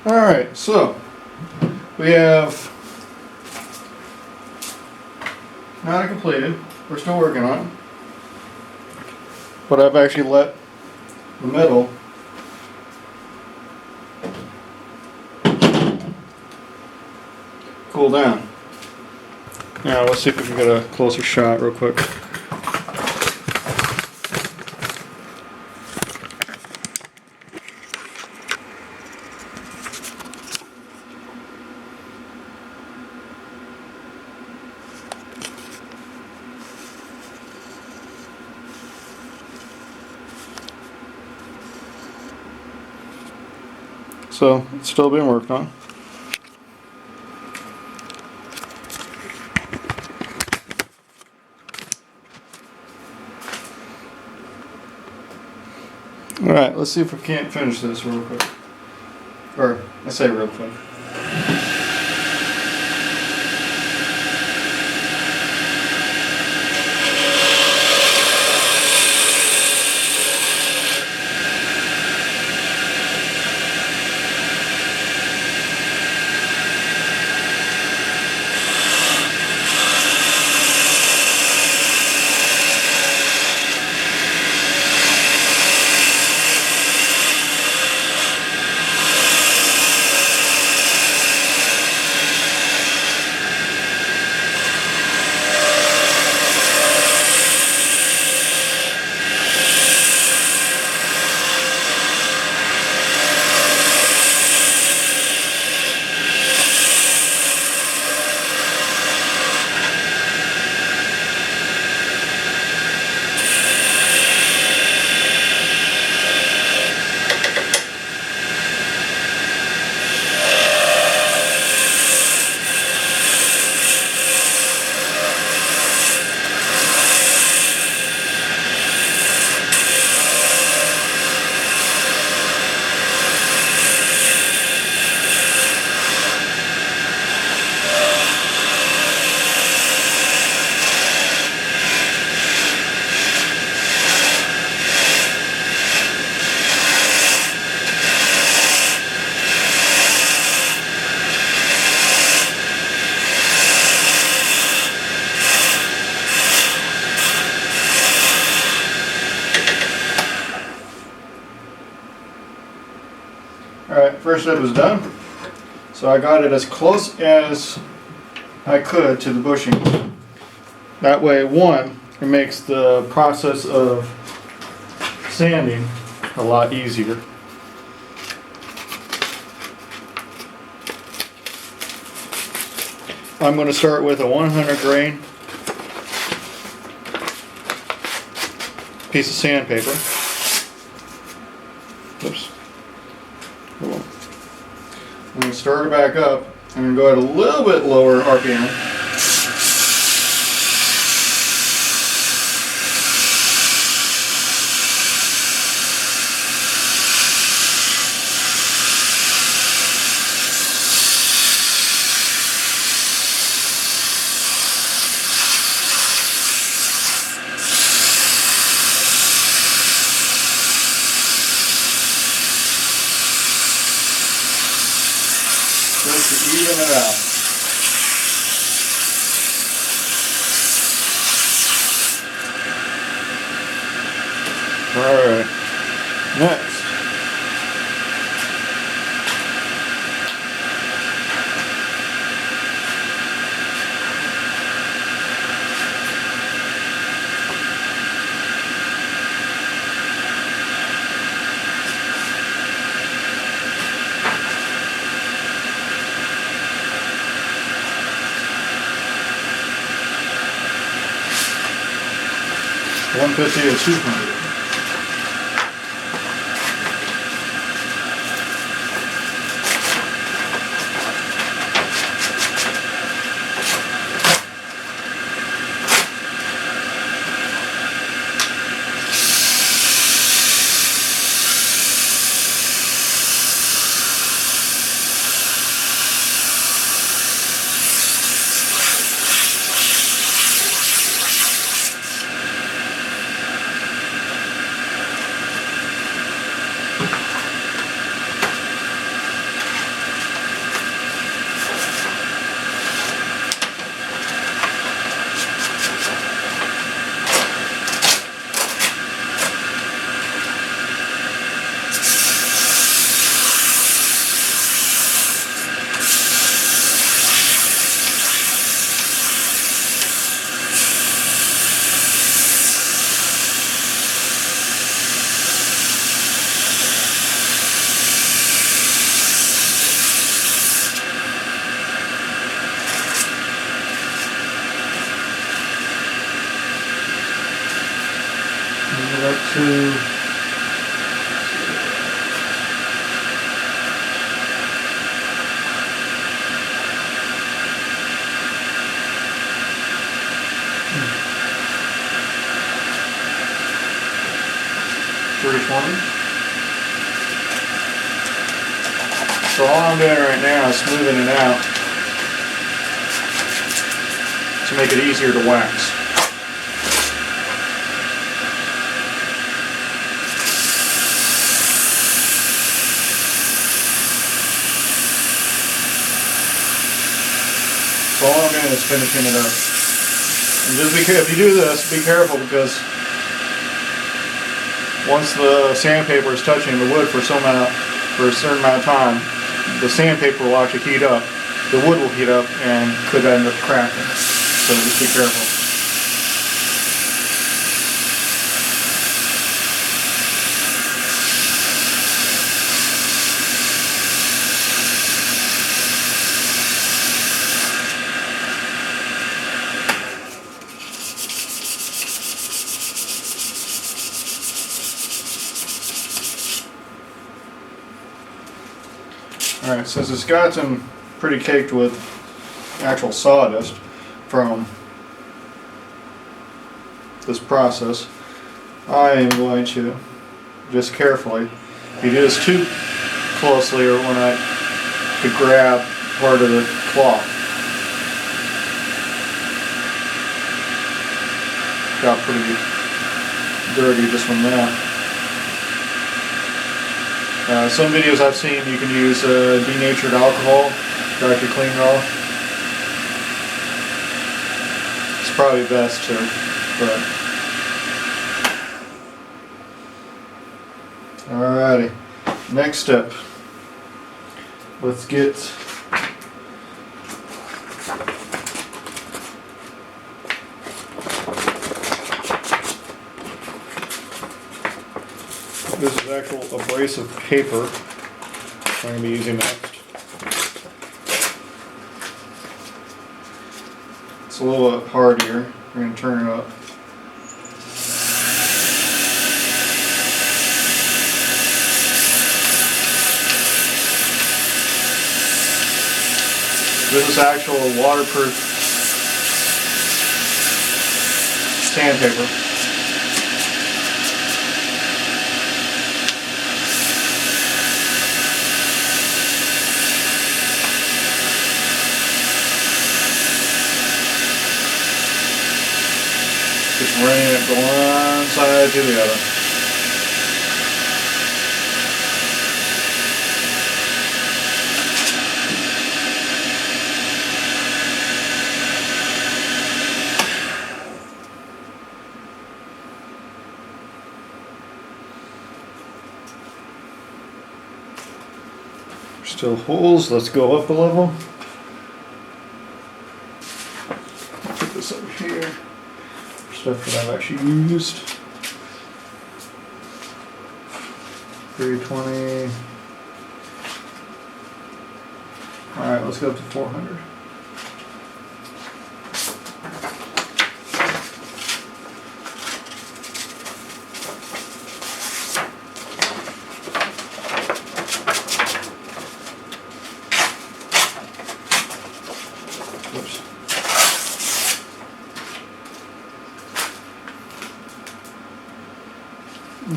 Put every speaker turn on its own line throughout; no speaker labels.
Alright, so we have not completed. We're still working on it. But I've actually let the metal cool down. Now let's see if we can get a closer shot real quick. So it's still being worked on. Alright, let's see if we can't finish this real quick. Or, I say real quick. Alright, first step is done. So I got it as close as I could to the bushing. That way, one, it makes the process of sanding a lot easier. I'm going to start with a 100 grain piece of sandpaper. Oops. I'm going to start it back up. I'm going to go at a little bit lower RPM. Just to even it out. Alright, next. $150 or $200. 2. So all I'm doing right now is smoothing it out to make it easier to wax. So all I'm doing is finishing it up. And just be careful, if you do this, be careful, because once the sandpaper is touching the wood for a certain amount of time, the sandpaper will actually heat up, the wood will heat up and could end up cracking. So just be careful. Alright, since it's gotten pretty caked with actual sawdust from this process, I am going to just carefully, if you do this too closely or when I could grab part of the cloth. Got pretty dirty just from that. Some videos I've seen, you can use denatured alcohol to actually clean it off. It's probably best to, but alrighty. Next step. Let's get this is actual abrasive paper I'm going to be using next. It's a little bit hard here. We're going to turn it up. This is actual waterproof sandpaper. Just running it from one side to the other. Still holes, let's go up a level. Put this up here. Stuff that I've actually used. 320. Alright, let's go up to 400.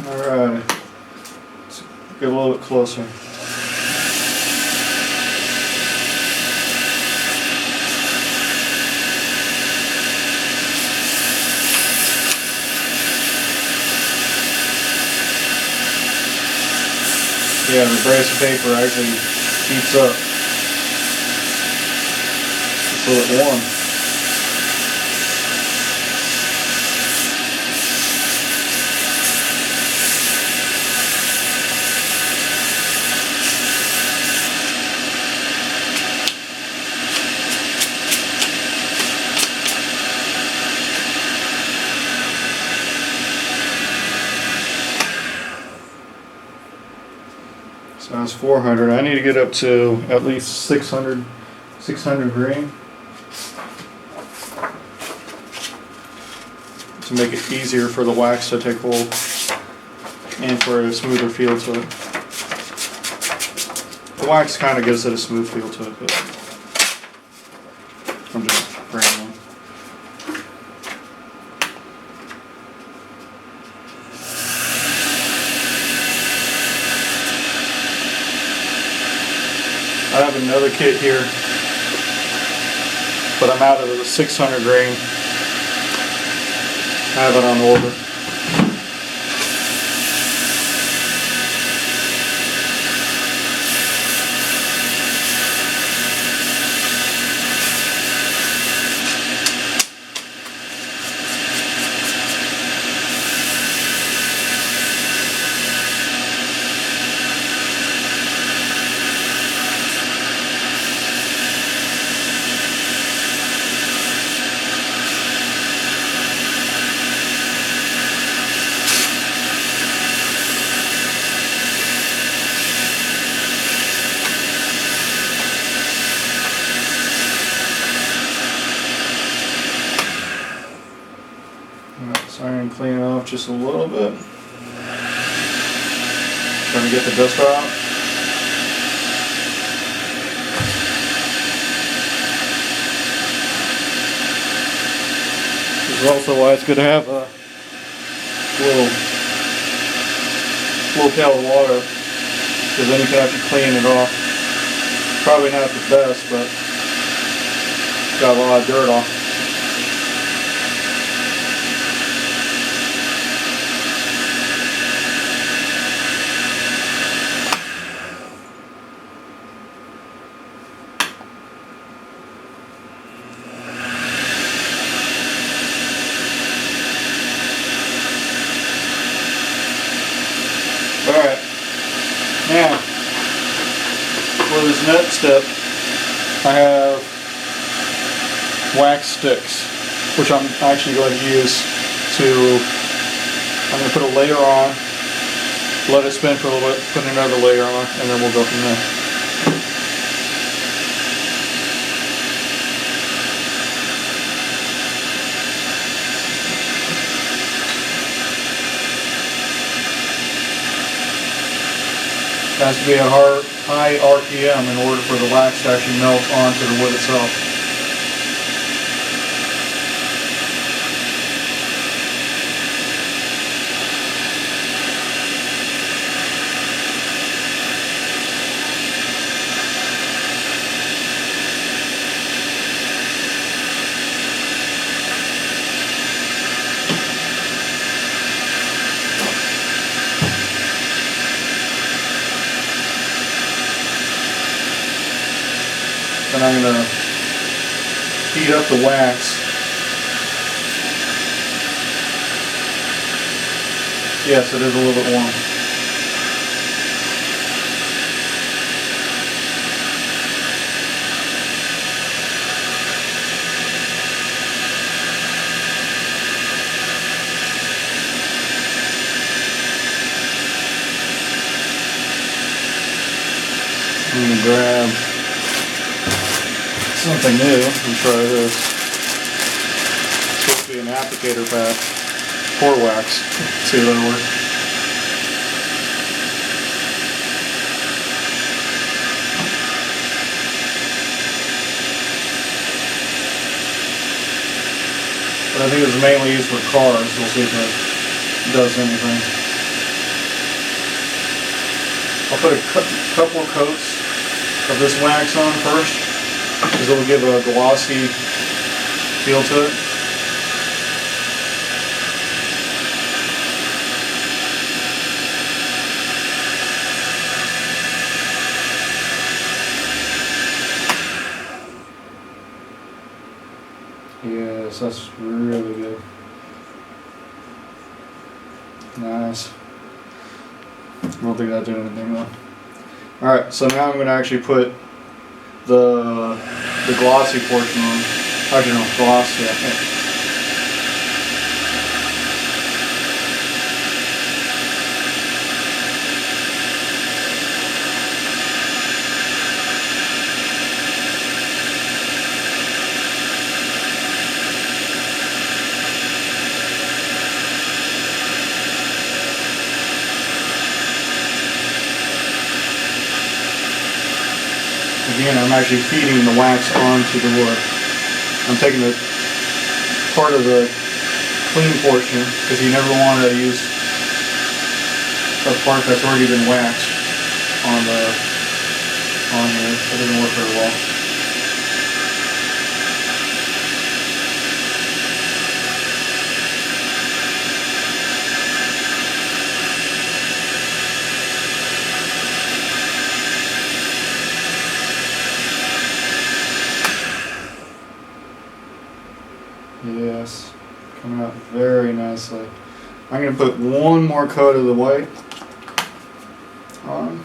Alright, let's get a little bit closer. Yeah, the abrasive paper actually heats up. It's a little warm. So that's 400. I need to get up to at least 600 grain to make it easier for the wax to take hold. and for a smoother feel to it. The wax kind of gives it a smooth feel to it, but I'm just rambling. I have another kit here, but I'm out of the 600 grain. I have it on order. So I'm going to clean it off just a little bit. Trying to get the dust out. This is also why it's good to have a little pail of water, because then you can actually clean it off. Probably not the best, but got a lot of dirt off. Alright, now for this next step I have wax sticks, which I'm actually going to use I'm going to put a layer on, let it spin for a little bit, put another layer on, and then we'll go from there. It has to be a high RPM in order for the wax to actually melt onto the wood itself. Then I'm going to heat up the wax. Yes, it is a little bit warm. I'm going to grab something new and try this. It's supposed to be an applicator pad, pour wax. See if that'll work. But I think it's mainly used for cars. We'll see if it does anything. I'll put a couple of coats of this wax on first, because it'll give a glossy feel to it. Yes, that's really good. Nice. I don't think that did anything though. Alright, so now I'm going to actually put the glossy portion on. Actually no, gloss, yeah. Again, I'm actually feeding the wax onto the wood. I'm taking the part of the clean portion because you never want to use a part that's already been waxed on here. That doesn't work very well. Yes, coming out very nicely. I'm going to put one more coat of the white on.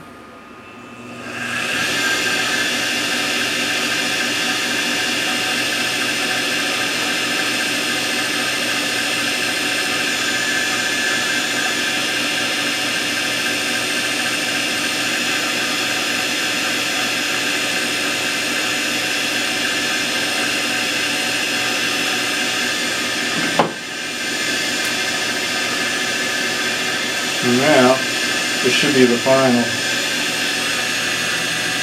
And now, this should be the final.